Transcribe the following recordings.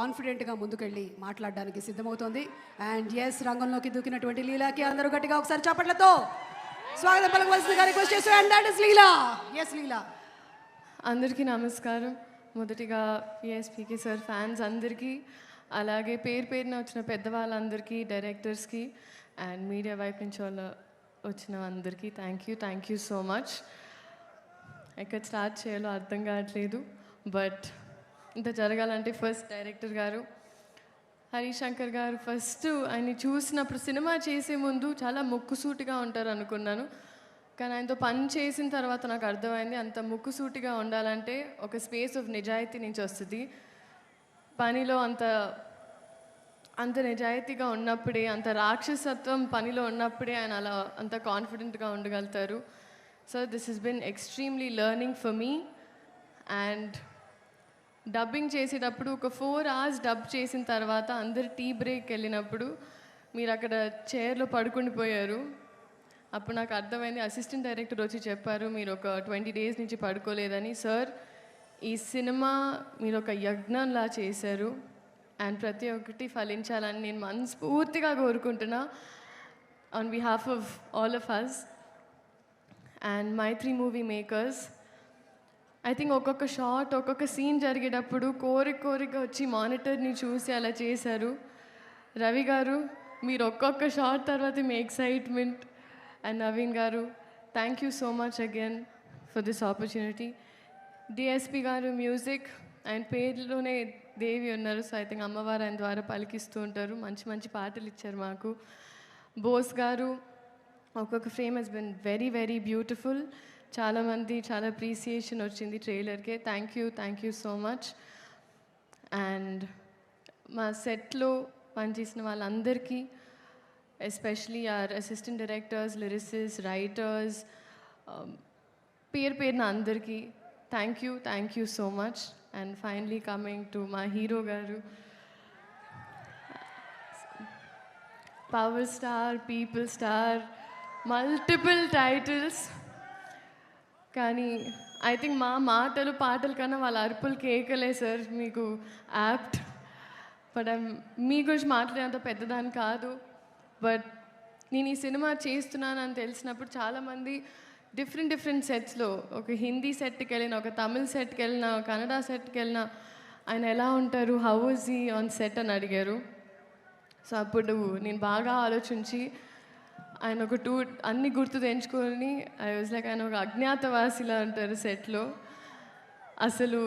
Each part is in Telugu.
కాన్ఫిడెంట్గా ముందుకెళ్ళి మాట్లాడడానికి సిద్ధమవుతోంది. అండ్ ఎస్, రంగంలోకి దూకినటువంటి లీలాకి అందరూ గట్టిగా ఒకసారి చప్పట్లతో స్వాగతం పలకవలసిందిగా రిక్వెస్ట్ చేస్తారు. And that is Leela. Yes Leela. అందరికీ నమస్కారం. మొదటిగా పిఎస్పీకి సార్ ఫ్యాన్స్ అందరికీ, అలాగే పేరు పేరున వచ్చిన పెద్దవాళ్ళందరికీ, డైరెక్టర్స్కి అండ్ మీడియా వైపు నుంచి వచ్చిన అందరికీ థ్యాంక్ యూ సో మచ్. ఎక్కడ స్టార్ట్ చేయాలో అర్థం కావట్లేదు. బట్ ఇంత జరగాలంటే ఫస్ట్ డైరెక్టర్ గారు హరిశంకర్ గారు, ఫస్ట్ ఆయన్ని చూసినప్పుడు సినిమా చేసే ముందు చాలా ముక్కుసూటిగా ఉంటారు అనుకున్నాను. కానీ ఆయనతో పని చేసిన తర్వాత నాకు అర్థమైంది అంత ముక్కుసూటిగా ఉండాలంటే ఒక స్పేస్ ఆఫ్ నిజాయితీ నుంచి వస్తుంది. పనిలో అంత నిజాయితీగా ఉన్నప్పుడే, అంత రాక్షసత్వం పనిలో ఉన్నప్పుడే ఆయన అలా అంత కాన్ఫిడెంట్గా ఉండగలుగుతారు. So this has been extremely learning for me. And dubbing చేసేటప్పుడు ఒక 4 hours డబ్ చేసిన తర్వాత అందరు టీ బ్రేక్ వెళ్ళినప్పుడు మీరు అక్కడ చైర్లో పడుకుండిపోయారు. అప్పుడు నాకు అర్థమైంది. అసిస్టెంట్ డైరెక్టర్ వచ్చి చెప్పారు, మీరు ఒక 20 days నుంచి పడుకోలేదని. సార్, ఈ సినిమా మీరు ఒక యజ్ఞంలా చేశారు అండ్ ప్రతి ఒక్కటి ఫలించాలని నేను మనస్ఫూర్తిగా కోరుకుంటున్నా on behalf of all of us and Mythri movie makers. I think ఒక్కొక్క షాట్, ఒక్కొక్క సీన్ జరిగేటప్పుడు కోరిక వచ్చి మానిటర్ని చూసి అలా చేశారు. రవి గారు, మీరు ఒక్కొక్క షాట్ తర్వాత మీ ఎక్సైట్మెంట్. అండ్ నవీన్ గారు, thank you so much again for this opportunity. DSP గారు మ్యూజిక్, ఆయన పేరులోనే దేవి ఉన్నారు. సో ఐ థింక్ అమ్మవారు ఆయన ద్వారా పలికిస్తూ ఉంటారు. మంచి మంచి పాటలు ఇచ్చారు మాకు. బోస్ గారు, ఒక్కొక్క frame has been very very beautiful. చాలామంది చాలా అప్రిసియేషన్ వచ్చింది ట్రైలర్కే. Thank you so much. And మా సెట్లో పనిచేసిన వాళ్ళందరికీ, especially our assistant directors, lyricist, writers, పేరున అందరికీ thank you so much. And finally coming to మా హీరో గారు, power star, people star, multiple titles. కానీ ఐ థింక్ మా మాటలు పాటల కన్నా వాళ్ళ అరుపులు కేకలే సార్ మీకు యాప్ట్. బట్ మీ గురించి మాట్లాడేంత పెద్దదాన్ని కాదు. బట్ నేను ఈ సినిమా చేస్తున్నానని తెలిసినప్పుడు చాలామంది డిఫరెంట్ సెట్స్లో, ఒక హిందీ సెట్కి వెళ్ళిన, ఒక తమిళ్ సెట్కి వెళ్ళిన, కన్నడ సెట్కి వెళ్ళిన, ఆయన ఎలా ఉంటారు, how is he on set అని అడిగారు. సో అప్పుడు నేను బాగా ఆలోచించి ఆయన ఒక అన్ని గుర్తు తెంచుకొని ఐ వాజ్ లైక్, ఆయన ఒక అజ్ఞాతవాసిలా ఉంటారు సెట్లో. అసలు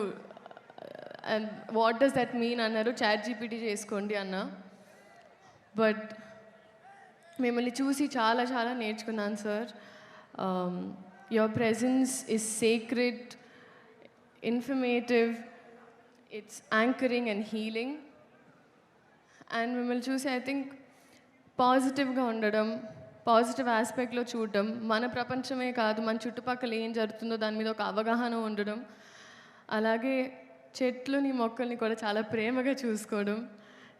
and what does that mean అన్నారు. ChatGPT చేసుకోండి అన్న. బట్ మిమ్మల్ని చూసి చాలా నేర్చుకున్నాను sir. Your presence is sacred, informative, it's anchoring and healing. And మిమ్మల్ని చూసి ఐ థింక్ పాజిటివ్గా ఉండడం, పాజిటివ్ ఆస్పెక్ట్లో చూడడం, మన ప్రపంచమే కాదు మన చుట్టుపక్కల ఏం జరుగుతుందో దాని మీద ఒక అవగాహన ఉండడం, అలాగే చెట్లని మొక్కల్ని కూడా చాలా ప్రేమగా చూసుకోవడం.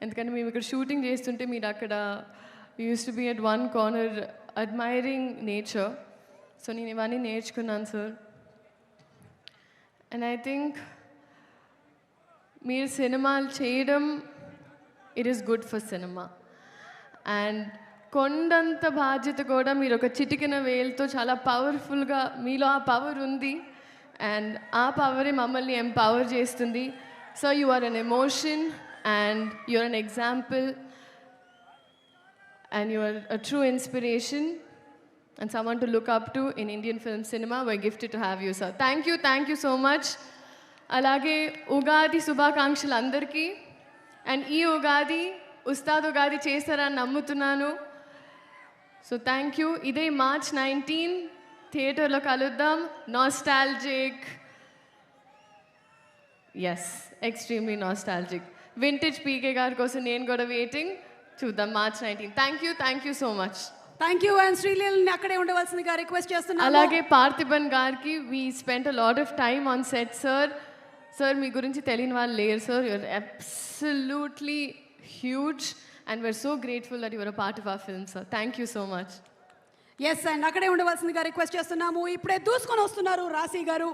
ఎందుకంటే మేము ఇక్కడ షూటింగ్ చేస్తుంటే మీరు అక్కడ used to be at one corner admiring nature. So నేను ఇవన్నీ నేర్చుకున్నాను సార్. అండ్ ఐ థింక్ మీరు సినిమాలు చేయడం, it is good for cinema. And కొండంత బాధ్యత కూడా మీరు ఒక చిటికిన వేలుతో చాలా పవర్ఫుల్గా, మీలో ఆ పవర్ ఉంది అండ్ ఆ పవరే మమ్మల్ని ఎంపవర్ చేస్తుంది. So you are an emotion and you are an example and you are a true inspiration and someone to look up to in Indian film cinema. We're gifted to have you, sir. Thank you so much. అలాగే ఉగాది శుభాకాంక్షలు అందరికీ. అండ్ ఈ ఉగాది ఉస్తాద్ ఉగాది చేస్తారని నమ్ముతున్నాను. So thank you. ఇదే March 19 థియేటర్లో కలుద్దాం. Nostalgic, yes, extremely nostalgic. Vintage P K గారి కోసం నేను కూడా వెయిటింగ్. చూద్దాం March 19. Thank you so much. Thank you. And శ్రీలీలని అక్కడే ఉండవలసిందిగా రిక్వెస్ట్ చేస్తున్నాను. అలాగే పార్థిబన్ గారికి, we spent a lot of time on set sir. Sir మీ గురించి తెలియని వాళ్ళు లేరు సార్. You're absolutely huge and we're so grateful that your a part of hour film sir. Thank you so much. Yes, and అక్కడే ఉండవలసిందిగా రిక్వెస్ట్ చేస్తున్నాము. ఇప్పుడే దూసుకొని వస్తున్నారు రాశి గారు.